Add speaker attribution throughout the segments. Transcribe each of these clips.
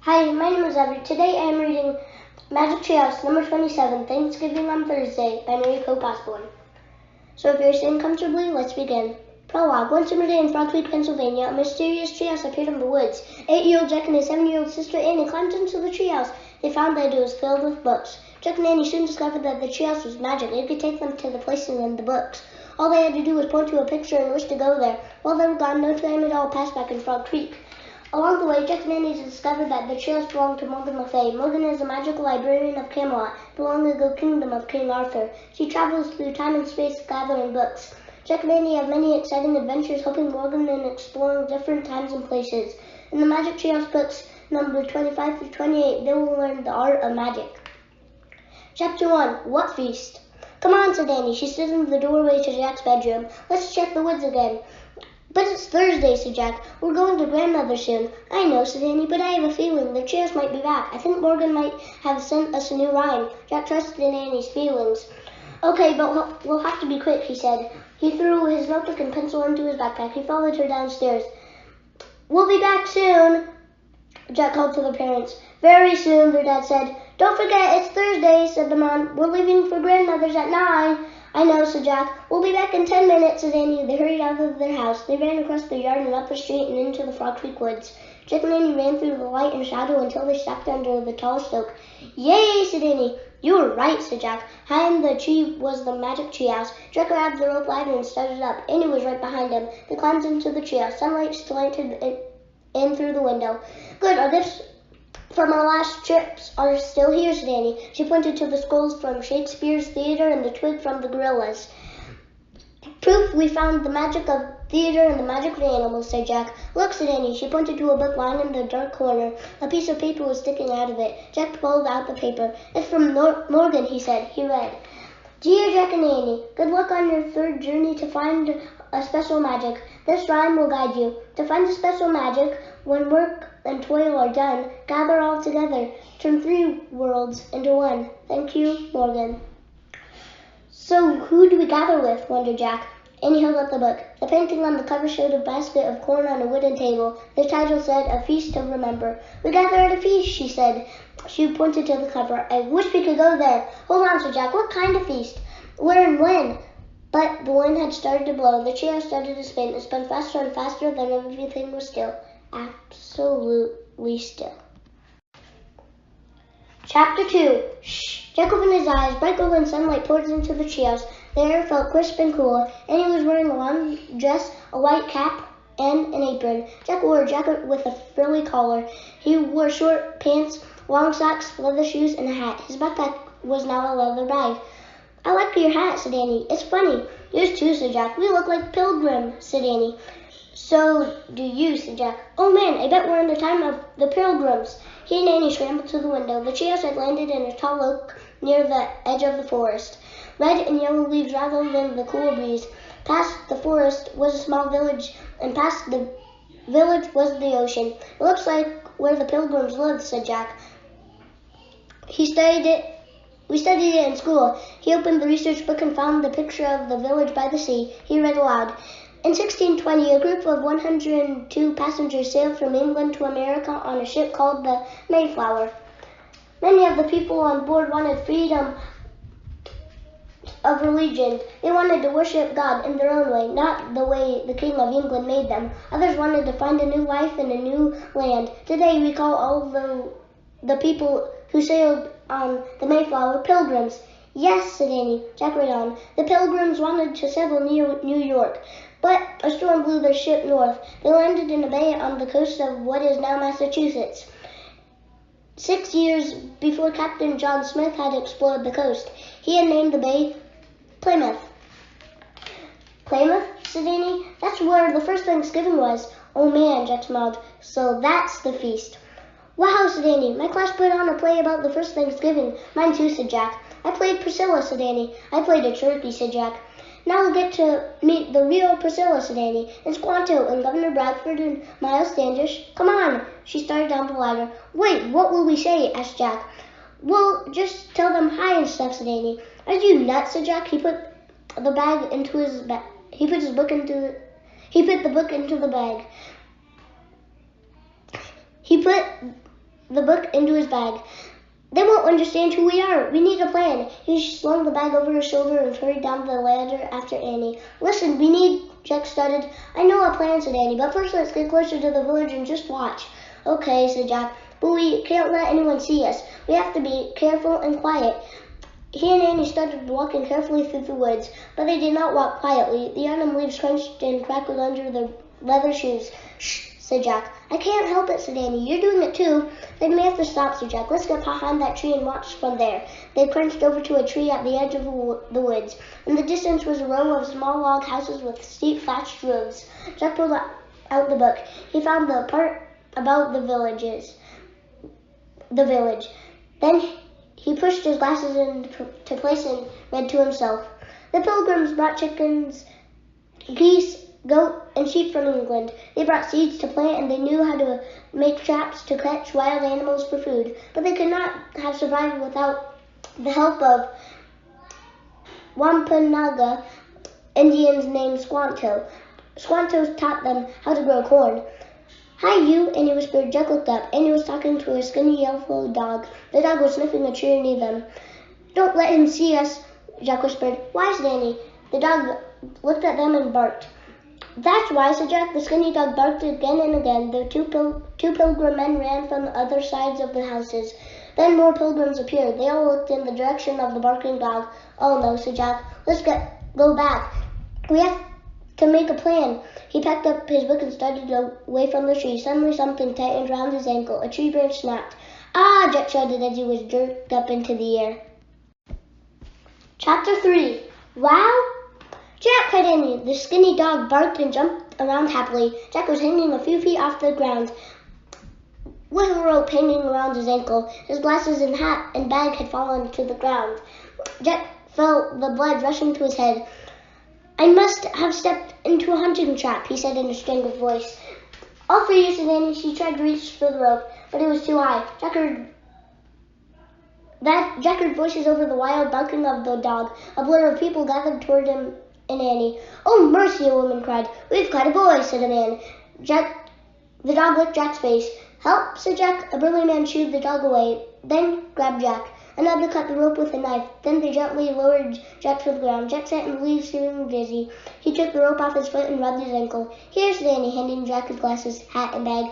Speaker 1: Hi, my name is Everett. Today I am reading Magic Tree House, number 27, Thanksgiving on Thursday, by Mariko Osborne. So if you're sitting comfortably, let's begin. Prologue. One summer day in Frog Creek, Pennsylvania, a mysterious treehouse appeared in the woods. 8-year-old Jack and his 7-year-old sister Annie climbed into the treehouse. They found that it was filled with books. Jack and Annie soon discovered that the treehouse was magic. It could take them to the places in the books. All they had to do was point to a picture and wish to go there. While they were gone, no time at all passed back in Frog Creek. Along the way, Jack and Annie discovered that the treehouse belonged to Morgan Le Fay. Morgan is a magical librarian of Camelot, the long-ago kingdom of King Arthur. She travels through time and space gathering books. Jack and Annie have many exciting adventures, helping Morgan in exploring different times and places. In the Magic Treehouse books, number 25 through 28, they will learn the art of magic. Chapter 1. What Feast? Come on, said Annie. She stood in the doorway to Jack's bedroom. Let's check the woods again. But it's Thursday, said Jack. We're going to grandmother soon. I know, said Annie, but I have a feeling the treehouse might be back. I think Morgan might have sent us a new rhyme. Jack trusted in Annie's feelings. Okay, but we'll have to be quick, he said. He threw his notebook and pencil into his backpack. He followed her downstairs. We'll be back soon, Jack called to the parents. Very soon, their dad said. Don't forget, it's Thursday, said the mom. We're leaving for grandmother's at 9. I know, said Jack. We'll be back in 10 minutes, said Annie. They hurried out of their house. They ran across the yard and up the street and into the Frog Creek woods. Jack and Annie ran through the light and shadow until they stopped under the tallest oak. Yay, said Annie. You were right, said Jack. High in the tree was the magic treehouse. Jack grabbed the rope ladder and started up. Annie was right behind him. They climbed into the treehouse. Sunlight slanted in through the window. Good, our gifts from our last trips are still here, said Annie. She pointed to the skulls from Shakespeare's theater and the twig from the gorillas. Proof we found the magic of theater and the magic of animals, said Jack. Look, said Annie. She pointed to a book lying in the dark corner. A piece of paper was sticking out of it. Jack pulled out the paper. It's from Morgan, he said. He read. Dear Jack and Annie, good luck on your third journey to find a special magic. This rhyme will guide you. To find a special magic, when work and toil are done, gather all together. Turn 3 worlds into one. Thank you, Morgan. So who do we gather with? Wondered Jack. Annie held up the book. The painting on the cover showed a basket of corn on a wooden table. The title said, A Feast to Remember. We gather at a feast, she said. She pointed to the cover. I wish we could go there. Hold on, said Jack. What kind of feast? Where and when? But the wind had started to blow. The treehouse started to spin. It spun faster and faster, then everything was still. Absolutely still. Chapter 2. Shh. Jack opened his eyes. Bright golden sunlight poured into the treehouse. The air felt crisp and cool. Annie was wearing a long dress, a white cap, and an apron. Jack wore a jacket with a frilly collar. He wore short pants, long socks, leather shoes, and a hat. His backpack was now a leather bag. I like your hat, said Annie. It's funny. Yours too, said Jack. We look like pilgrims, said Annie. So do you, said Jack. Oh man, I bet we're in the time of the pilgrims. He and Annie scrambled to the window. The treehouse had landed in a tall oak near the edge of the forest. Red and yellow leaves rattled in the cool breeze. Past the forest was a small village, and past the village was the ocean. It looks like where the pilgrims lived, said Jack. We studied it in school. He opened the research book and found the picture of the village by the sea. He read aloud. In 1620, a group of 102 passengers sailed from England to America on a ship called the Mayflower. Many of the people on board wanted freedom of religion. They wanted to worship God in their own way, not the way the King of England made them. Others wanted to find a new life in a new land. Today we call all the people who sailed on the Mayflower pilgrims. Yes, said Annie. Jack read on. The pilgrims wanted to settle near New York, but a storm blew their ship north. They landed in a bay on the coast of what is now Massachusetts. 6 years before Captain John Smith had explored the coast, he had named the bay Plymouth. Plymouth, said Annie. That's where the first Thanksgiving was. Oh man, Jack smiled. So that's the feast. Wow, said Annie. My class put on a play about the first Thanksgiving. Mine too, said Jack. I played Priscilla, said Annie. I played a turkey, said Jack. Now we'll get to meet the real Priscilla, said Annie. And Squanto and Governor Bradford and Miles Standish. Come on. She started down the ladder. Wait, what will we say? Asked Jack. We'll just tell them hi and stuff, said Annie. Are you nuts? Said Jack. He put the bag into his bag. He put the book into the bag. He put the book into his bag. They won't understand who we are. We need a plan. He slung the bag over his shoulder and hurried down the ladder after Annie. Listen, we need, Jack started. I know a plan, said Annie, but first let's get closer to the village and just watch. Okay, said Jack, but we can't let anyone see us. We have to be careful and quiet. He and Annie started walking carefully through the woods, but they did not walk quietly. The autumn leaves crunched and crackled under their leather shoes. Shh, said Jack. I can't help it, said Annie. You're doing it too. Then we have to stop, said Jack. Let's get behind that tree and watch from there. They crunched over to a tree at the edge of the woods. In the distance was a row of small log houses with steep thatched roofs. Jack pulled out the book. He found the part about the village. Then he pushed his glasses into place and read to himself. The Pilgrims brought chickens, geese, goat, and sheep from England. They brought seeds to plant, and they knew how to make traps to catch wild animals for food. But they could not have survived without the help of Wampanoag Indians named Squanto. Squanto taught them how to grow corn. Hi, you, Annie whispered. Jack looked up. Annie was talking to a skinny yellow dog. The dog was sniffing a tree near them. Don't let him see us, Jack whispered. Why, said Annie. The dog looked at them and barked. That's why, said Jack. The skinny dog barked again and again. The two pilgrim men ran from the other sides of the houses. Then more pilgrims appeared. They all looked in the direction of the barking dog. Oh, no, said Jack. Let's go back. We have to make a plan. He packed up his book and started away from the tree. Suddenly something tightened around his ankle. A tree branch snapped. Ah, Jack shouted as he was jerked up into the air. Chapter 3. Wow! Jack, cried Annie. The skinny dog barked and jumped around happily. Jack was hanging a few feet off the ground with a rope hanging around his ankle. His glasses and hat and bag had fallen to the ground. Jack felt the blood rushing to his head. I must have stepped into a hunting trap, he said in a strangled voice. All for you, said Annie. She tried to reach for the rope, but it was too high. Jack heard voices over the wild barking of the dog. A blur of people gathered toward him and Annie. Oh, mercy, a woman cried. We've got a boy, said a man. The dog licked Jack's face. Help, said Jack. A burly man shooed the dog away, then grabbed Jack. Another cut the rope with a knife. Then they gently lowered Jack to the ground. Jack sat in the leaves, feeling dizzy. He took the rope off his foot and rubbed his ankle. Here's Danny, handing Jack his glasses, hat, and bag.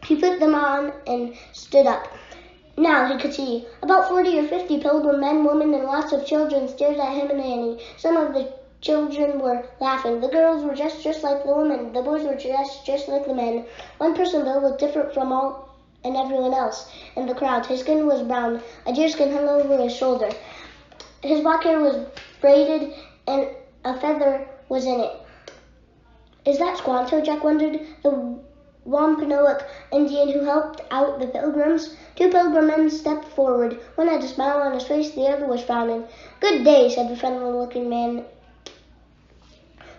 Speaker 1: He put them on and stood up. Now he could see. About 40 or 50 pilgrim men, women, and lots of children stared at him and Annie. Some of the children were laughing. The girls were dressed just like the women. The boys were dressed just like the men. One person, though, looked different from all and everyone else in the crowd. His skin was brown. A deerskin hung over his shoulder. His black hair was braided, and a feather was in it. Is that Squanto? Jack wondered. The Wampanoag Indian who helped out the pilgrims. Two pilgrim men stepped forward. One had a smile on his face, the other was frowning. Good day, said the friendly-looking man.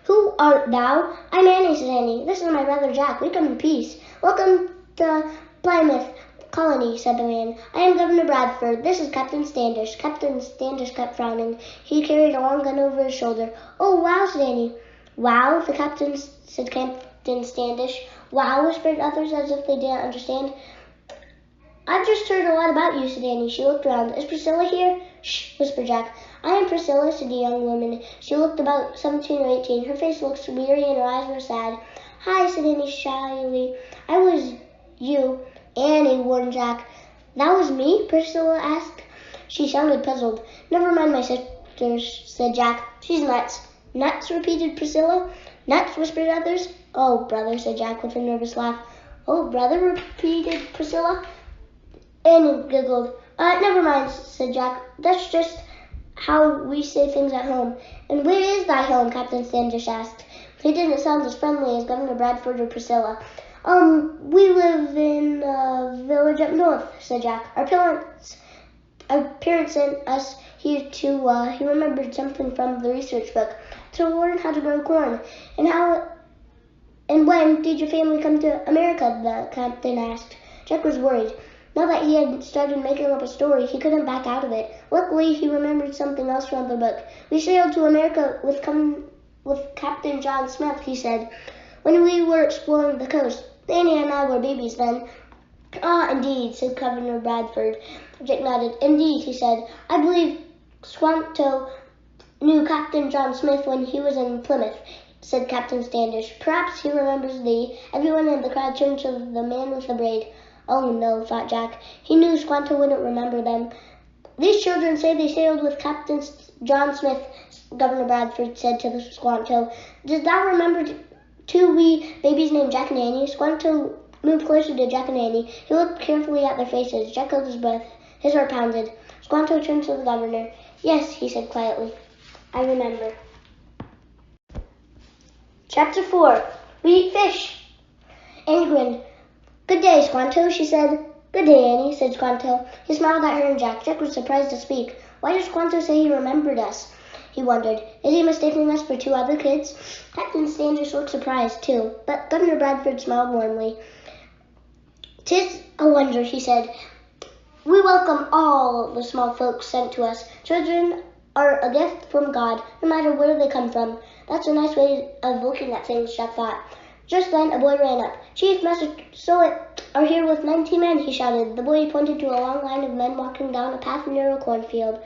Speaker 1: Who art thou? I'm Annie, said Annie. This is my brother Jack. We come in peace. Welcome to Plymouth Colony, said the man. I am Governor Bradford. This is Captain Standish. Captain Standish kept frowning. He carried a long gun over his shoulder. Oh, wow, said Annie. Wow, the captain said Captain Standish. Wow, whispered others as if they didn't understand. I've just heard a lot about you, said Annie. She looked around. Is Priscilla here? Shh, whispered Jack. I am Priscilla, said the young woman. She looked about 17 or 18. Her face looked weary and her eyes were sad. Hi, said Annie shyly. I was you. Annie, warned Jack. That was me? Priscilla asked. She sounded puzzled. Never mind my sister, said Jack. She's nuts. Nuts, repeated Priscilla. Nuts, whispered others. Oh, brother, said Jack with a nervous laugh. Oh, brother, repeated Priscilla. Annie giggled. Never mind, said Jack. That's just how we say things at home. And where is thy home? Captain Standish asked. He didn't sound as friendly as Governor Bradford or Priscilla. We live in a village up north, said Jack. Our parents sent us here to, he remembered something from the research book, to learn how to grow corn. And when did your family come to America? The captain asked. Jack was worried. Now that he had started making up a story, he couldn't back out of it. Luckily, he remembered something else from the book. We sailed to America with Captain John Smith, he said, when we were exploring the coast. Annie and I were babies then. Ah, indeed, said Governor Bradford. Jack nodded. Indeed, he said. I believe Squanto knew Captain John Smith when he was in Plymouth, said Captain Standish. Perhaps he remembers thee. Everyone in the crowd turned to the man with the braid. Oh, no, thought Jack. He knew Squanto wouldn't remember them. These children say they sailed with Captain John Smith, Governor Bradford said to the Squanto. Does thou remember two wee babies named Jack and Annie? Squanto moved closer to Jack and Annie. He looked carefully at their faces. Jack held his breath. His heart pounded. Squanto turned to the governor. Yes, he said quietly. I remember. Chapter 4. We eat fish. Annie grinned. Good day, Squanto, she said. Good day, Annie, said Squanto. He smiled at her and Jack. Jack was surprised to speak. Why did Squanto say he remembered us? He wondered. Is he mistaking us for two other kids? Captain Standish looked surprised, too, but Governor Bradford smiled warmly. 'Tis a wonder, he said. We welcome all the small folks sent to us. Children are a gift from God, no matter where they come from. That's a nice way of looking at things, Jack thought. Just then, a boy ran up. Chief, Master Soet are here with 90 men, he shouted. The boy pointed to a long line of men walking down a path near a cornfield.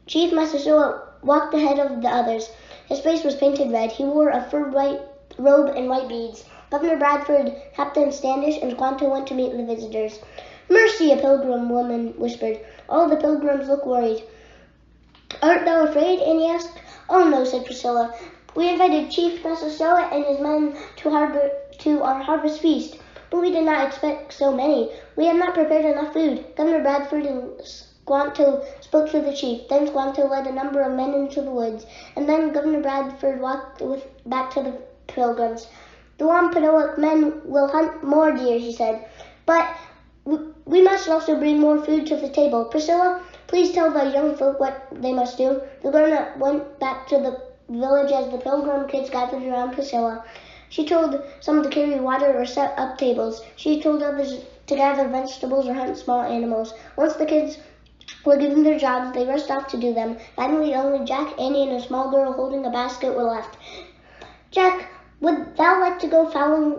Speaker 1: Chief Master Soet walked ahead of the others. His face was painted red. He wore a fur white robe and white beads. Governor Bradford, Captain Standish, and Squanto went to meet the visitors. Mercy, a pilgrim woman whispered. All the pilgrims looked worried. Art thou afraid? Annie asked. Oh, no, said Priscilla. We invited Chief Master Soet and his men to our harvest feast, but we did not expect so many. We have not prepared enough food. Governor Bradford and Squanto spoke to the chief. Then Squanto led a number of men into the woods, and then Governor Bradford walked back to the pilgrims. The Wampanoag men will hunt more deer, he said, but we must also bring more food to the table. Priscilla, please tell the young folk what they must do. The governor went back to the village as the pilgrim kids gathered around Priscilla. She told some to carry water or set up tables. She told others to gather vegetables or hunt small animals. Once the kids were given their jobs, they rushed off to do them. Finally, only Jack, Annie, and a small girl holding a basket were left. Jack, would thou like to go fowling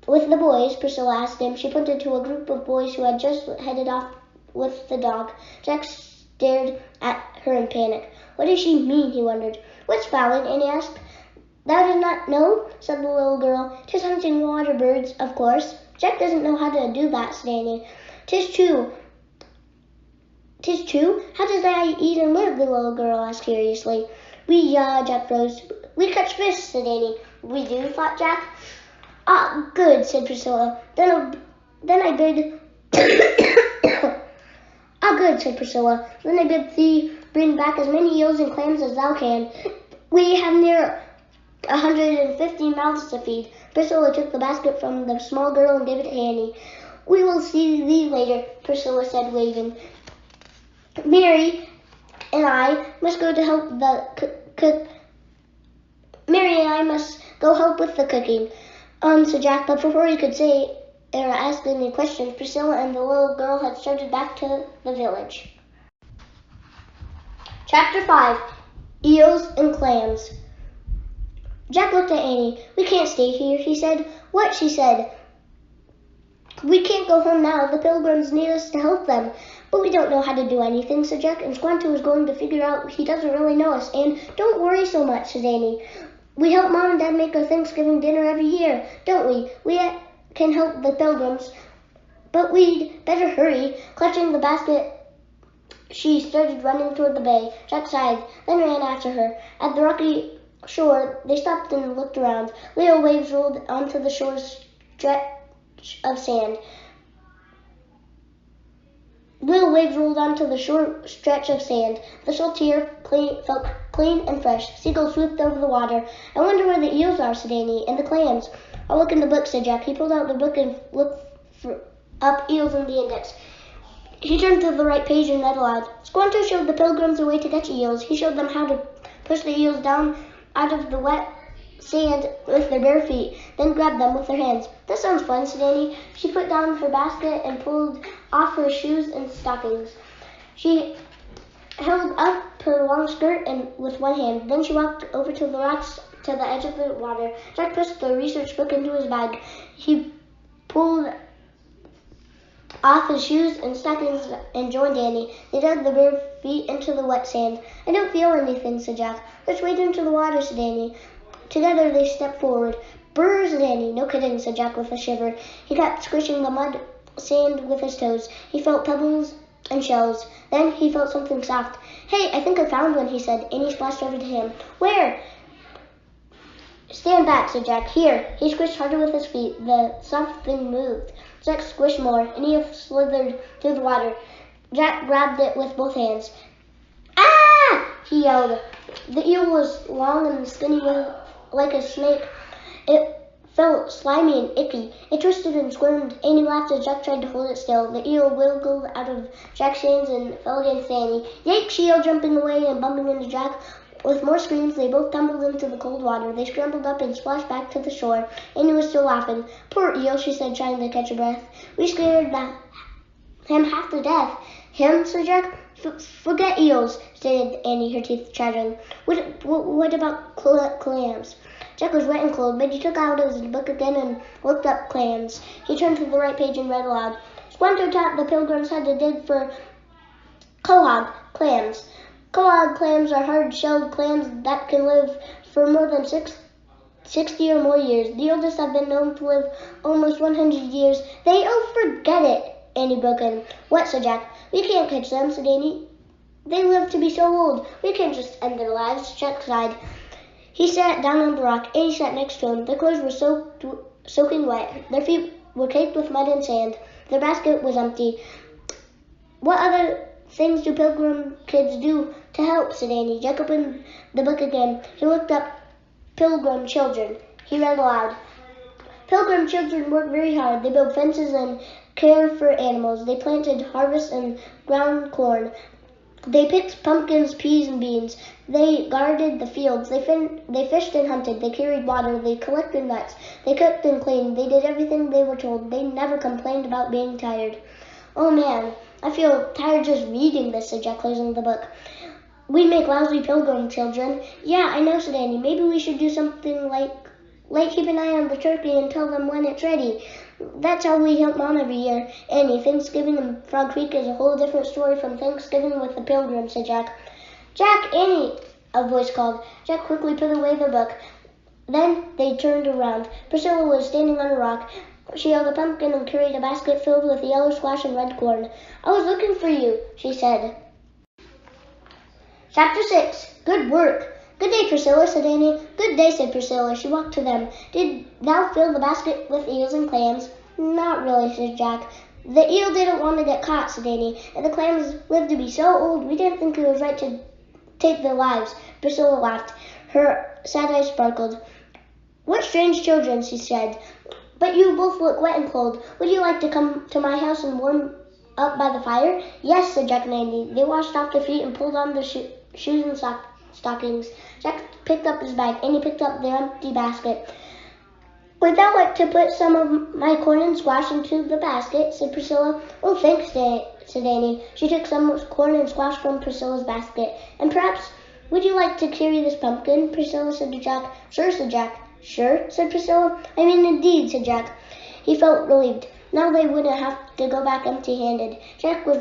Speaker 1: with the boys? Priscilla asked him. She pointed to a group of boys who had just headed off with the dog. Jack stared at her in panic. What does she mean? He wondered. What's fowling? Annie asked. Thou does not know? Said the little girl. 'Tis hunting water birds, of course. Jack doesn't know how to do that, said Annie. 'Tis true. 'Tis true? How does I eat and live? The little girl asked curiously. Jack froze. We catch fish, said Annie. We do, thought Jack. Ah, good, said Priscilla. Then I bid... Ah, good, said Priscilla. Then I bid thee bring back as many eels and clams as thou can. We have near 150 mouths to feed. Priscilla took the basket from the small girl and gave it to Annie. We will see thee later, Priscilla said, waving. Mary and I must go to help Mary and I must go help with the cooking. Said Jack, but before he could say or ask any questions, Priscilla and the little girl had started back to the village. Chapter 5. Eels and Clams. Jack looked at Annie. We can't stay here, he said. What? She said. We can't go home now. The pilgrims need us to help them. But we don't know how to do anything, said Jack, and Squanto is going to figure out he doesn't really know us. And don't worry so much, said Annie. We help Mom and Dad make our Thanksgiving dinner every year, don't we? We can help the pilgrims, but we'd better hurry. Clutching the basket, she started running toward the bay. Jack sighed, then ran after her. At the rocky shore, they stopped and looked around. Little waves rolled onto the shore's stretch of sand. Little waves rolled onto the short stretch of sand. The salty air felt clean and fresh. Seagulls swooped over the water. I wonder where the eels are, said Annie, and the clams. I'll look in the book, said Jack. He pulled out the book and looked up eels in the index. He turned to the right page and read aloud. Squanto showed the pilgrims a way to catch eels. He showed them how to push the eels down out of the wet sand with their bare feet, then grabbed them with their hands. That sounds fun, said Annie. She put down her basket and pulled off her shoes and stockings. She held up her long skirt with one hand. Then she walked over to the rocks to the edge of the water. Jack pushed the research book into his bag. He pulled off his shoes and stockings and joined Annie. They dug their bare feet into the wet sand. I don't feel anything, said Jack. Let's wade into the water, said Annie. Together they stepped forward. Brr, said Annie. No kidding, said Jack with a shiver. He kept squishing the mud sand with his toes. He felt pebbles and shells. Then he felt something soft. Hey, I think I found one, he said. Annie splashed over to him. Where? Stand back, said Jack. Here. He squished harder with his feet. The soft thing moved. Jack squished more, and he slithered through the water. Jack grabbed it with both hands. Ah! He yelled. The eel was long and skinny like a snake. It felt slimy and icky. It twisted and squirmed. Annie laughed as Jack tried to hold it still. The eel wiggled out of Jack's hands and fell against Annie. Yake! She yelled, jumping away and bumping into Jack. With more screams, they both tumbled into the cold water. They scrambled up and splashed back to the shore. Annie was still laughing. Poor eel, she said, trying to catch her breath. We scared him half to death. Him, said Jack. Forget eels, stated Annie, her teeth chattering. What about clams? Jack was wet and cold, but he took out his book again and looked up clams. He turned to the right page and read aloud. Squanto taught the pilgrims had to dig for quahog clams. Quahog clams are hard-shelled clams that can live for more than 60 or more years. The oldest have been known to live almost 100 years. Forget it, Annie broke in. What, said Jack. We can't catch them, said Annie. They live to be so old. We can't just end their lives, Jack sighed. He sat down on the rock. Annie sat next to him. Their clothes were soaking wet. Their feet were caked with mud and sand. Their basket was empty. What other things do pilgrim kids do to help, said Annie. Jack opened the book again. He looked up Pilgrim Children. He read aloud. Pilgrim children work very hard. They build fences and care for animals. They planted, harvest, and ground corn. They picked pumpkins, peas, and beans. They guarded the fields. They fished and hunted. They carried water. They collected nuts. They cooked and cleaned. They did everything they were told. They never complained about being tired. Oh, man, I feel tired just reading this, said Jack, closing the book. We make lousy pilgrim children. Yeah, I know, said Annie. Maybe we should do something like keep an eye on the turkey and tell them when it's ready. That's how we help Mom every year. Annie, Thanksgiving in Frog Creek is a whole different story from Thanksgiving with the Pilgrims, said Jack. Jack, Annie, a voice called. Jack quickly put away the book. Then they turned around. Priscilla was standing on a rock. She held a pumpkin and carried a basket filled with yellow squash and red corn. I was looking for you, she said. Chapter 6. Good work. Good day, Priscilla, said Annie. Good day, said Priscilla. She walked to them. Did thou fill the basket with eels and clams? Not really, said Jack. The eel didn't want to get caught, said Annie, and the clams lived to be so old we didn't think it was right to take their lives. Priscilla laughed. Her sad eyes sparkled. What strange children, she said. But you both look wet and cold. Would you like to come to my house and warm up by the fire? Yes, said Jack and Annie. They washed off their feet and pulled on their shoes and stockings. Jack picked up his bag. Annie picked up their empty basket. Would thou like to put some of my corn and squash into the basket? Said Priscilla. Oh, thanks, said Annie. She took some corn and squash from Priscilla's basket. And perhaps, would you like to carry this pumpkin? Priscilla said to Jack. Sure, said Jack. Sure, said Priscilla. I mean, indeed, said Jack. He felt relieved. Now they wouldn't have to go back empty-handed. Jack was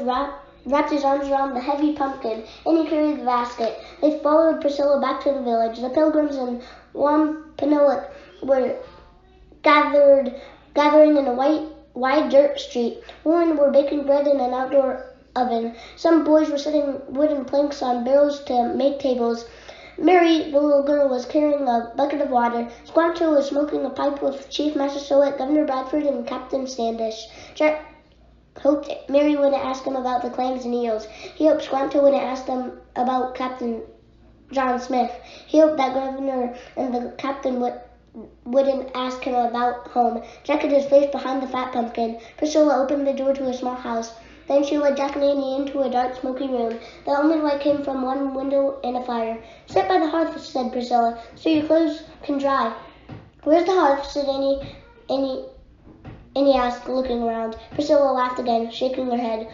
Speaker 1: wrapped his arms around the heavy pumpkin, and he carried the basket. They followed Priscilla back to the village. The pilgrims in Wampanoag were gathering in a wide dirt street. Women were baking bread in an outdoor oven. Some boys were setting wooden planks on barrels to make tables. Mary, the little girl, was carrying a bucket of water. Squanto was smoking a pipe with Chief Massasoit, Governor Bradford, and Captain Standish. Jack hoped Mary wouldn't ask him about the clams and eels. He hoped Squanto wouldn't ask them about Captain John Smith. He hoped that Governor and the Captain wouldn't ask him about home. Jack hid his face behind the fat pumpkin. Priscilla opened the door to a small house. Then she led Jack and Annie into a dark, smoky room. The only light came from one window and a fire. Sit by the hearth, said Priscilla, so your clothes can dry. Where's the hearth? Said Annie. Annie asked, looking around. Priscilla laughed again, shaking her head.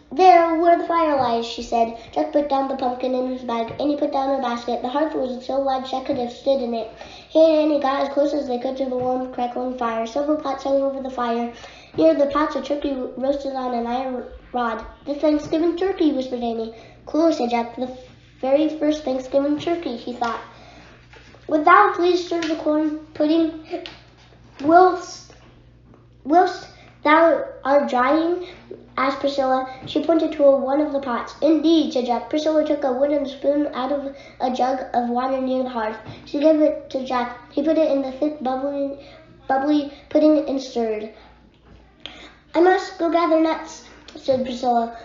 Speaker 1: There, where the fire lies, she said. Jack put down the pumpkin in his bag. Annie put down her basket. The hearth was so large Jack could have stood in it. He and Annie got as close as they could to the warm, crackling fire. Silver pots hung over the fire, Near the pots, a turkey roasted on an iron rod. The Thanksgiving turkey, whispered Annie. Cool, said Jack. The very first Thanksgiving turkey, he thought. Would thou please serve the corn pudding whilst thou art drying? Asked Priscilla. She pointed to one of the pots. Indeed, said Jack. Priscilla took a wooden spoon out of a jug of water near the hearth. She gave it to Jack. He put it in the thick, bubbly pudding and stirred. I must go gather nuts, said Priscilla.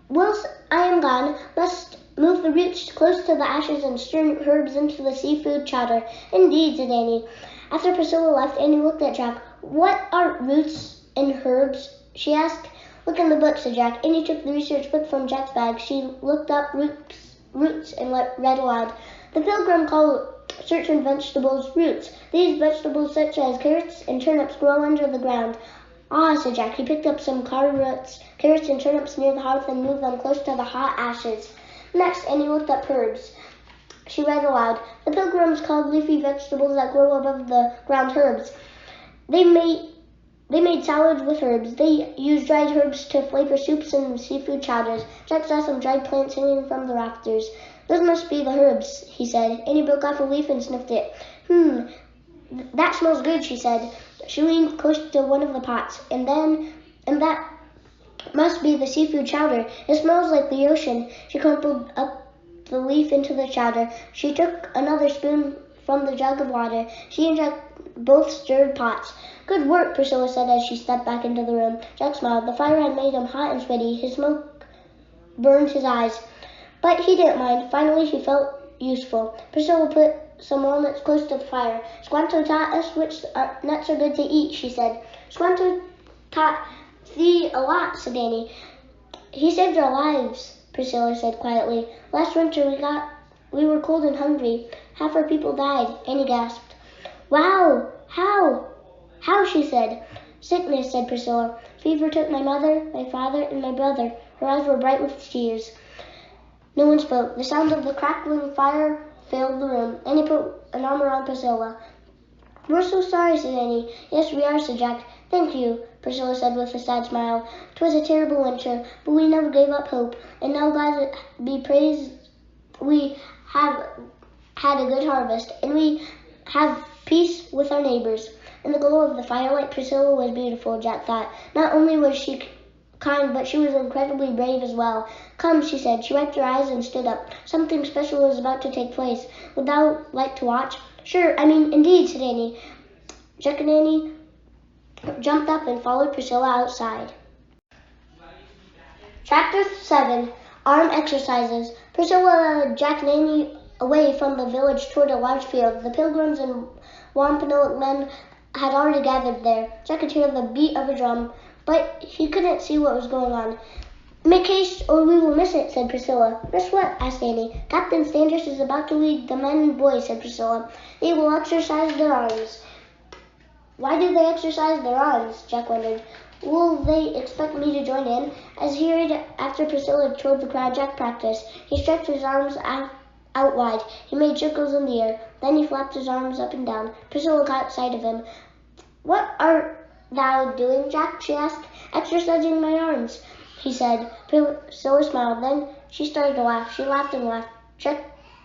Speaker 1: Whilst I am gone, must move the roots close to the ashes and stir herbs into the seafood chowder. Indeed, said Annie. After Priscilla left, Annie looked at Jack. What are roots and herbs? She asked. Look in the book, said Jack. Annie took the research book from Jack's bag. She looked up roots and read aloud. The Pilgrim called certain vegetables roots. These vegetables, such as carrots and turnips, grow under the ground. Ah, said Jack. He picked up some carrots and turnips near the hearth and moved them close to the hot ashes. Next, Annie looked up herbs. She read aloud. The Pilgrims called leafy vegetables that grow above the ground herbs. They made salads with herbs. They used dried herbs to flavor soups and seafood chowders. Jack saw some dried plants hanging from the rafters. Those must be the herbs, he said. Annie broke off a leaf and sniffed it. That smells good, she said. She leaned close to one of the pots. And that must be the seafood chowder. It smells like the ocean. She crumpled up the leaf into the chowder. She took another spoon from the jug of water. She and Jack both stirred pots. Good work, Priscilla said as she stepped back into the room. Jack smiled. The fire had made him hot and sweaty. His smoke burned his eyes. But he didn't mind. Finally, he felt useful. Priscilla put some walnuts close to the fire. Squanto taught us which nuts are good to eat, she said. Squanto taught thee a lot, said Annie. He saved our lives, Priscilla said quietly. Last winter we were cold and hungry. Half our people died, Annie gasped. Wow, how? How, she said. Sickness, said Priscilla. Fever took my mother, my father, and my brother. Her eyes were bright with tears. No one spoke. The sound of the crackling fire filled the room. Annie put an arm around Priscilla. We're so sorry, said Annie. Yes, we are, said Jack. Thank you, Priscilla said with a sad smile. 'Twas a terrible winter, but we never gave up hope. And now God be praised, we have had a good harvest, and we have peace with our neighbors. In the glow of the firelight, Priscilla was beautiful, Jack thought. Not only was she kind, but she was incredibly brave as well. Come, she said. She wiped her eyes and stood up. Something special was about to take place. Would thou like to watch? Sure, indeed, said Annie. Jack and Annie jumped up and followed Priscilla outside. Chapter 7. Arm Exercises. Priscilla led Jack and Annie away from the village toward a large field. The Pilgrims and Wampanoag men had already gathered there. Jack could hear the beat of a drum, but he couldn't see what was going on. Make haste, or we will miss it, said Priscilla. Miss what? Asked Annie. Captain Standish is about to lead the men and boys, said Priscilla. They will exercise their arms. Why do they exercise their arms? Jack wondered. Will they expect me to join in? As he hurried after Priscilla toward the crowd, Jack practiced. He stretched his arms out wide. He made circles in the air. Then he flapped his arms up and down. Priscilla caught sight of him. What art thou doing, Jack? She asked. Exercising my arms, he said. Priscilla smiled. Then she started to laugh. She laughed and laughed.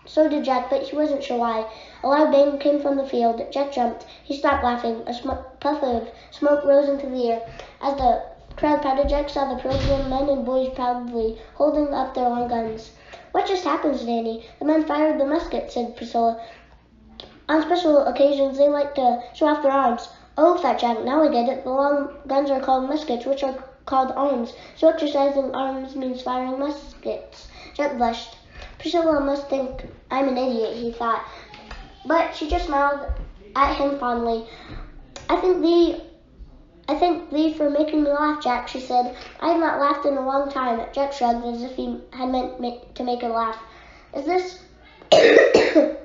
Speaker 1: So did Jack, but he wasn't sure why. A loud bang came from the field. Jack jumped. He stopped laughing. A puff of smoke rose into the air. As the crowd patted, Jack saw the Pilgrim men and boys proudly holding up their long guns. What just happened, said Annie? The men fired the muskets, said Priscilla. On special occasions, they like to show off their arms. Oh, thought Jack, now I get it. The long guns are called muskets, which are called arms. So exercising arms means firing muskets. Jack blushed. Priscilla must think I'm an idiot, he thought. But she just smiled at him fondly. I thank thee for making me laugh, Jack, she said. I have not laughed in a long time. Jack shrugged as if he had meant to make her laugh. Is this... It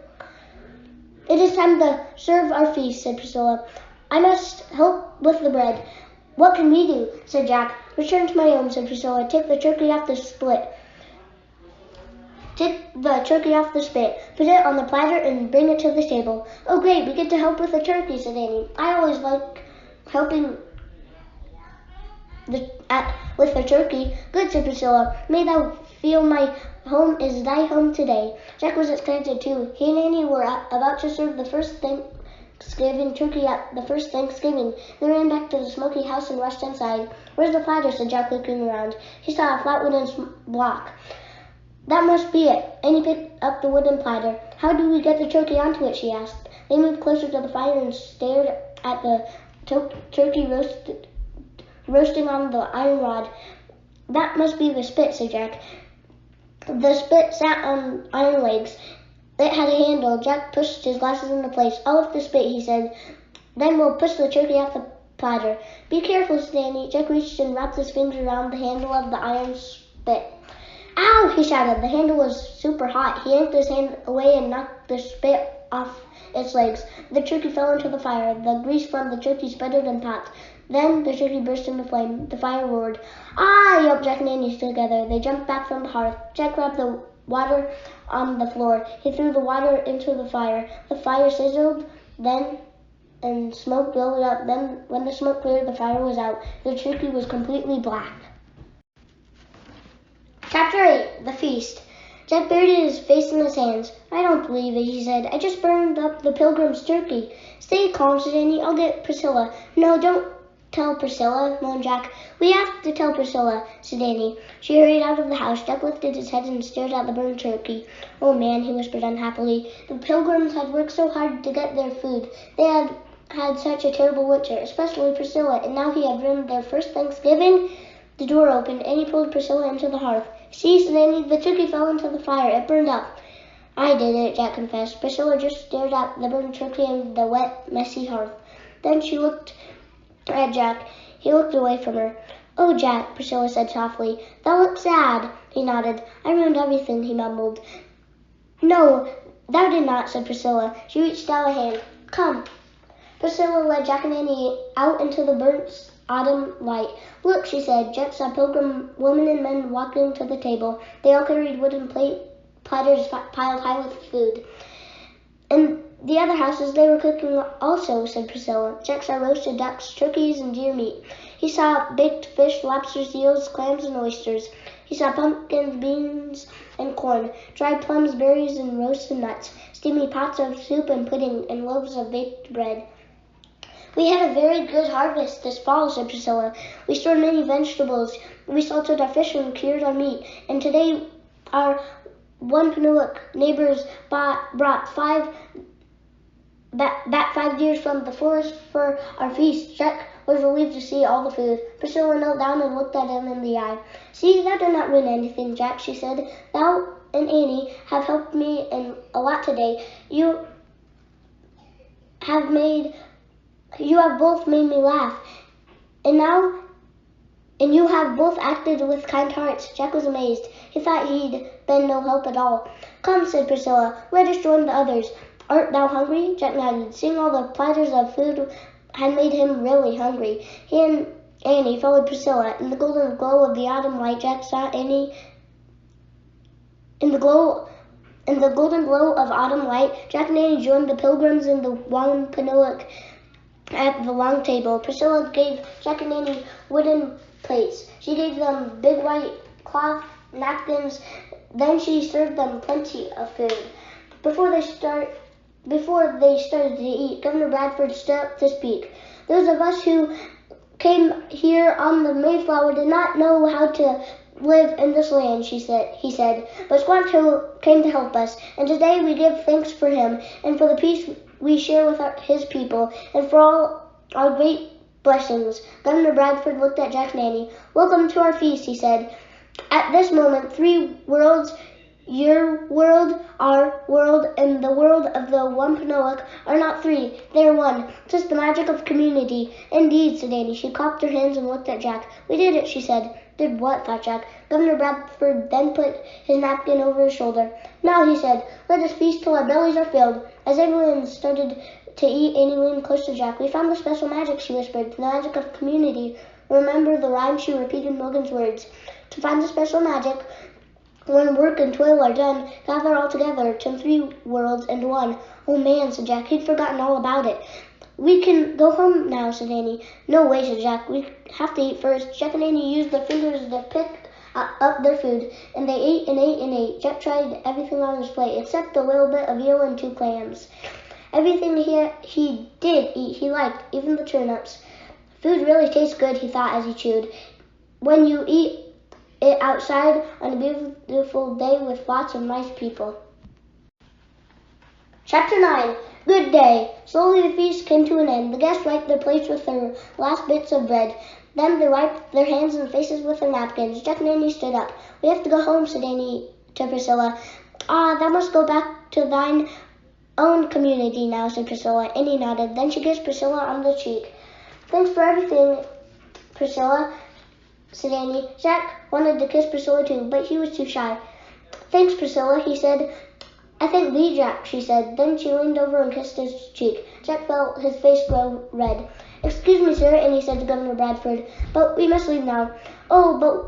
Speaker 1: is time to serve our feast, said Priscilla. I must help with the bread. What can we do? Said Jack. Return to my own, said Priscilla. Take the turkey off the spit. Put it on the platter and bring it to the table. Oh, great, we get to help with the turkey, said Annie. I always like helping with the turkey. Good, said Priscilla. May thou feel my home is thy home today. Jack was excited too. He and Annie were about to serve the first Thanksgiving turkey at the first Thanksgiving. They ran back to the smoky house and rushed inside. Where's the platter? Said Jack, looking around. He saw a flat wooden block. That must be it. Annie picked up the wooden platter. How do we get the turkey onto it? She asked. They moved closer to the fire and stared at the turkey roasting on the iron rod. That must be the spit, said Jack. The spit sat on iron legs. It had a handle. Jack pushed his glasses into place. I'll lift the spit, he said. Then we'll push the turkey off the platter. Be careful, said Annie. Jack reached and wrapped his fingers around the handle of the iron spit. Ow, he shouted. The handle was super hot. He yanked his hand away and knocked the spit off its legs. The turkey fell into the fire. The grease from the turkey sputtered and popped. Then the turkey burst into flame. The fire roared. Ah! Yelped Jack and Annie together. They jumped back from the hearth. Jack grabbed the water on the floor. He threw the water into the fire. The fire sizzled, and smoke billowed up. Then, when the smoke cleared, the fire was out. The turkey was completely black. Chapter 8. The Feast. Jack buried his face in his hands. I don't believe it, he said. I just burned up the pilgrim's turkey. Stay calm, said Annie. I'll get Priscilla. No, don't tell Priscilla, moaned Jack. We have to tell Priscilla, said Annie. She hurried out of the house. Jack lifted his head and stared at the burned turkey. Oh, man, he whispered unhappily. The pilgrims had worked so hard to get their food. They had such a terrible winter, especially Priscilla, and now he had ruined their first Thanksgiving. The door opened. Annie pulled Priscilla into the hearth. See, said Annie, the turkey fell into the fire. It burned up. I did it, Jack confessed. Priscilla just stared at the burned turkey and the wet, messy hearth. Then she looked at Jack. He looked away from her. Oh, Jack, Priscilla said softly. Thou look sad. He nodded. I ruined everything, he mumbled. No, thou did not, said Priscilla. She reached out a hand. Come. Priscilla led Jack and Annie out into the burnt autumn light. Look, she said. Jack saw pilgrim women and men walking to the table. They all carried wooden platters piled high with food. In the other houses they were cooking also, said Priscilla. Jack saw roasted ducks, turkeys, and deer meat. He saw baked fish, lobsters, eels, clams, and oysters. He saw pumpkins, beans, and corn, dried plums, berries, and roasted nuts, steamy pots of soup and pudding, and loaves of baked bread. We had a very good harvest this fall, said Priscilla. We stored many vegetables. We salted our fish and cured our meat. And today our Wampanoag neighbors brought 5 deer from the forest for our feast. Jack was relieved to see all the food. Priscilla knelt down and looked at him in the eye. See, thou did not ruin anything, Jack, she said. Thou and Annie have helped me a lot today. You have both made me laugh. And you have both acted with kind hearts. Jack was amazed. He thought he'd been no help at all. Come, said Priscilla, let us join the others. Art thou hungry? Jack nodded. Seeing all the platters of food had made him really hungry. He and Annie followed Priscilla. In the golden glow of the autumn light, Jack saw Annie. In the golden glow of autumn light, Jack and Annie joined the pilgrims in the Wampanoag at the long table. Priscilla gave Jack and Annie wooden plates. She gave them big white cloth napkins. Then she served them plenty of food. Before they started to eat, Governor Bradford stood up to speak. Those of us who came here on the Mayflower did not know how to live in this land, he said. But Squanto came to help us, and today we give thanks for him and for the peace we share with his people, and for all our great blessings. Governor Bradford looked at Jack and Annie. Welcome to our feast, he said. At this moment, 3 worlds, your world, our world, and the world of the Wampanoag are not 3, they are 1. Just the magic of community. Indeed, said Annie. She clapped her hands and looked at Jack. We did it, she said. Did what? Thought Jack. Governor Bradford then put his napkin over his shoulder. Now, he said, let us feast till our bellies are filled. As everyone started to eat, Annie leaned close to Jack. We found the special magic, she whispered, the magic of community. Remember the rhyme? She repeated Morgan's words. To find the special magic, when work and toil are done, gather all together, turn 3 worlds into 1. Oh man, said Jack, he'd forgotten all about it. We can go home now, said Annie. No way, said Jack. We have to eat first. Jack and Annie used their fingers to pick up their food, and they ate and ate and ate. Jack tried everything on his plate except a little bit of eel and 2 clams. Everything he did eat he liked, even the turnips. Food really tastes good, he thought as he chewed. When you eat it outside on a beautiful day with lots of nice people. Chapter 9. Good day. Slowly the feast came to an end. The guests wiped their plates with their last bits of bread. Then they wiped their hands and faces with their napkins. Jack and Annie stood up. We have to go home, said Annie to Priscilla. Thou must go back to thine own community now, said Priscilla. Annie nodded. Then she kissed Priscilla on the cheek. Thanks for everything, Priscilla, said Annie. Jack wanted to kiss Priscilla too, but he was too shy. Thanks, Priscilla, he said. I thank thee, Jack, she said. Then she leaned over and kissed his cheek. Jack felt his face grow red. Excuse me, sir, Annie said to Governor Bradford, but we must leave now. Oh, but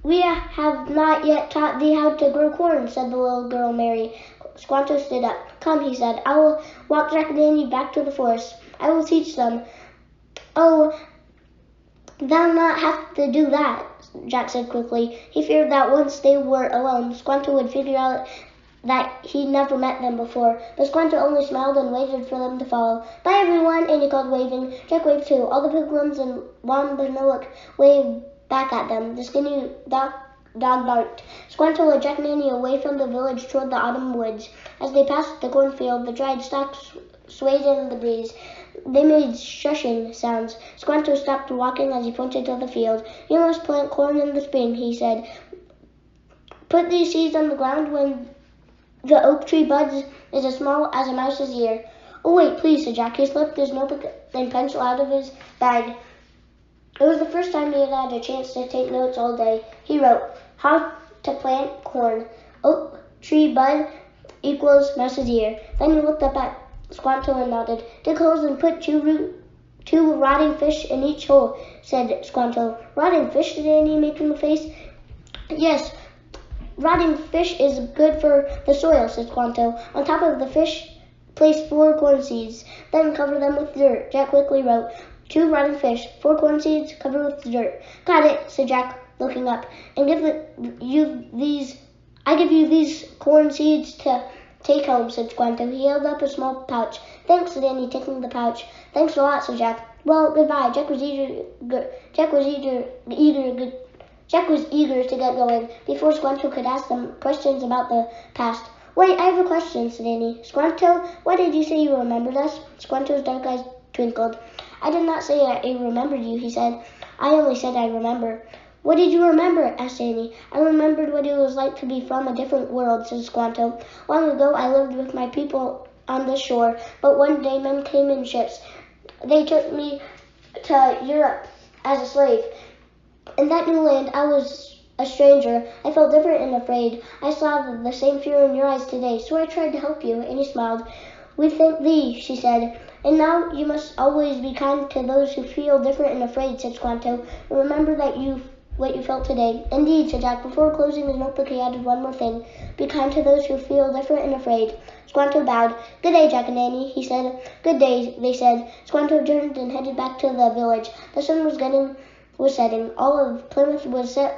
Speaker 1: we have not yet taught thee how to grow corn, said the little girl Mary. Squanto stood up. Come, he said. I will walk Jack and Annie back to the forest. I will teach them. Oh, thou not have to do that, Jack said quickly. He feared that once they were alone, Squanto would figure out that he'd never met them before, but Squanto only smiled and waited for them to follow. Bye, everyone, Annie called, waving. Jack waved too. All the pilgrims and Wambanoak waved back at them. The skinny dog barked. Squanto led Jack and Annie away from the village toward the autumn woods. As they passed the cornfield, the dried stalks swayed in the breeze. They made shushing sounds. Squanto stopped walking as he pointed to the field. You must plant corn in the spring, he said. Put these seeds on the ground when the oak tree buds is as small as a mouse's ear. Oh, wait, please, said Jack. He slipped his notebook and pencil out of his bag. It was the first time he had had a chance to take notes all day. He wrote, how to plant corn. Oak tree bud equals mouse's ear. Then he looked up at Squanto and nodded. Dig holes and put two rotting fish in each hole, said Squanto. Rotting fish, said Annie, making a face. Yes, rotting fish is good for the soil, said Squanto. On top of the fish, place 4 corn seeds. Then cover them with dirt. Jack quickly wrote, 2 rotting fish, 4 corn seeds, covered with dirt. Got it, said Jack, looking up. And I give you these corn seeds to take home, said Squanto. He held up a small pouch. Thanks, said Annie, taking the pouch. Thanks a lot, said Jack. Well, goodbye. Jack was eager to get going before Squanto could ask them questions about the past. Wait, I have a question, said Annie. Squanto, why did you say you remembered us? Squanto's dark eyes twinkled. I did not say I remembered you, he said. I only said I remember. What did you remember? Asked Annie. I remembered what it was like to be from a different world, said Squanto. Long ago I lived with my people on the shore, but one day men came in ships. They took me to Europe as a slave. In that new land I was a stranger. I felt different and afraid. I saw the same fear in your eyes today, so I tried to help you. Annie smiled. We thank thee, she said. And now you must always be kind to those who feel different and afraid, said Squanto. And remember what you felt today. Indeed, said Jack. Before closing his notebook, he added one more thing. Be kind to those who feel different and afraid. Squanto bowed. Good day, Jack and Annie, he said. Good day, they said. Squanto turned and headed back to the village. The sun was setting. All of Plymouth was lit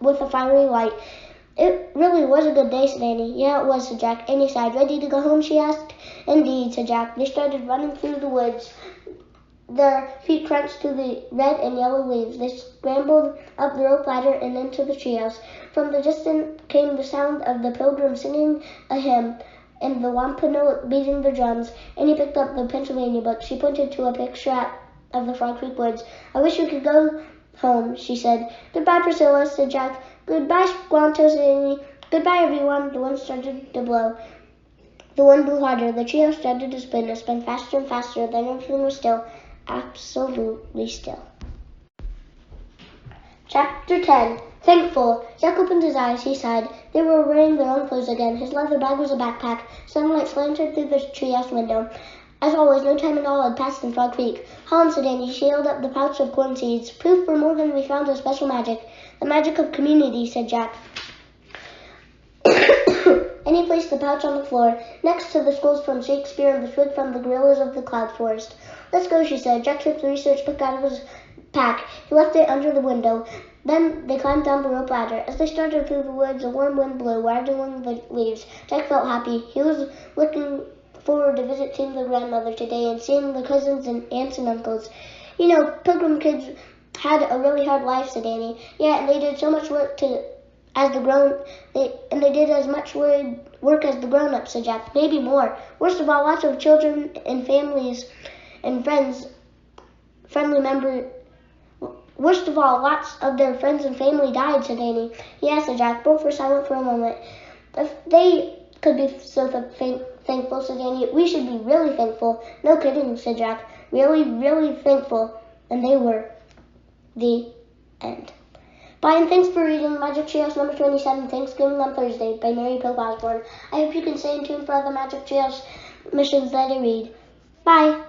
Speaker 1: with a fiery light. It really was a good day, said Annie. Yeah, it was, said Jack. Annie sighed. Ready to go home, she asked. Indeed, said Jack. They started running through the woods. Their feet crunched to the red and yellow leaves. They scrambled up the rope ladder and into the treehouse. From the distance came the sound of the pilgrims singing a hymn and the Wampanoag beating their drums. Annie picked up the Pennsylvania book. She pointed to a picture of the Frog Creek woods. I wish we could go home, she said. Goodbye, Priscilla, said Jack. Goodbye, Squanto, said Annie. Goodbye, everyone. The wind started to blow. The wind blew harder. The trio started to spin faster and faster. Then everything was still, absolutely still. Chapter 10. Thankful. Jack opened his eyes. He sighed. They were wearing their own clothes again. His leather bag was a backpack. Sunlight slanted through the treehouse window. As always, no time at all had passed in Frog Creek. Home, said Annie. She held up the pouch of corn seeds. Proof for more than we found of special magic. The magic of community, said Jack. and he placed the pouch on the floor, next to the skulls from Shakespeare and the twig from the gorillas of the cloud forest. Let's go, she said. Jack took the research book out of his pack. He left it under the window. Then they climbed down the rope ladder. As they started through the woods, a warm wind blew, rattling the leaves. Jack felt happy. He was looking forward to visiting the grandmother today and seeing the cousins and aunts and uncles. You know, Pilgrim kids had a really hard life, said Annie. Yeah, and they did so much work they did as much work as the grown-ups, said Jack. Maybe more. Worst of all, lots of children and families and Worst of all, lots of their friends and family died, said Annie. Yes, said Jack. Both were silent for a moment. If they could be so thankful, said Annie, we should be really thankful. No kidding, said Jack. Really, really thankful. And they were. The end. Bye, and thanks for reading Magic Treehouse number 27, Thanksgiving on Thursday, by Mary Pope Osborne. I hope you can stay in tune for other Magic Treehouse missions that I read. Bye.